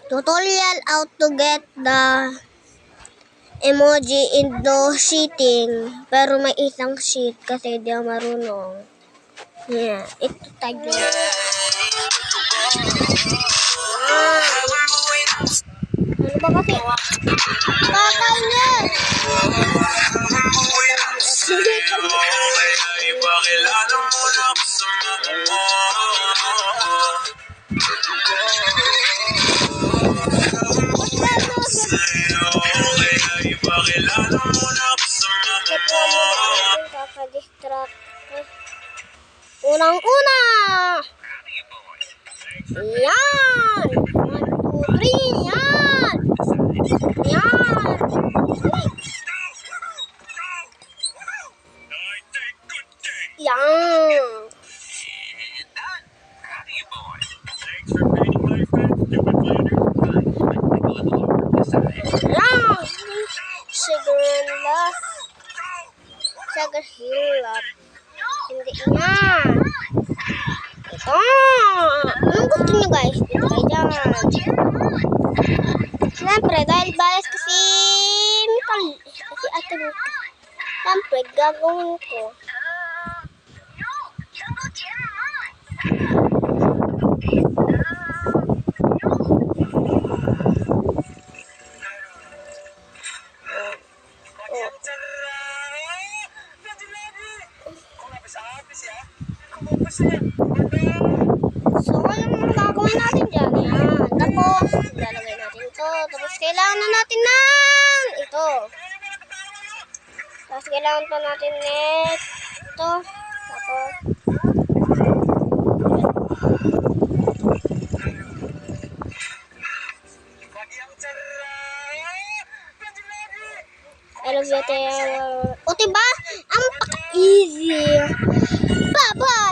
Tutorial how to get the emoji in the sheeting. Pero may isang sheet kasi di ako marunong. Yeah, ito tayo. Ano ba kasi? Kakainis! Ipakilala mo na ako sa mama mo. Ipakilala mo na ako sa mama mo. Kakadistract. Unang-una! Yan! 1, 2, 3! Yan! Yan! Yan! Yan! Sugar love. Sugar hilap. Hindi yan. Ito. Anong gusto nyo guys? Dito kayo dyan. Siyempre, dahil bias kasi ate Mika. Siyempre, gagawin ko. So, yung gagawin natin dyan, yan. Tapos, lalagay natin ito. Tapos, kailangan na natin ng ito. Tapos, kailangan pa natin ito. Tapos, I love you, Taylor. O, diba? Ang easy. Bye-bye!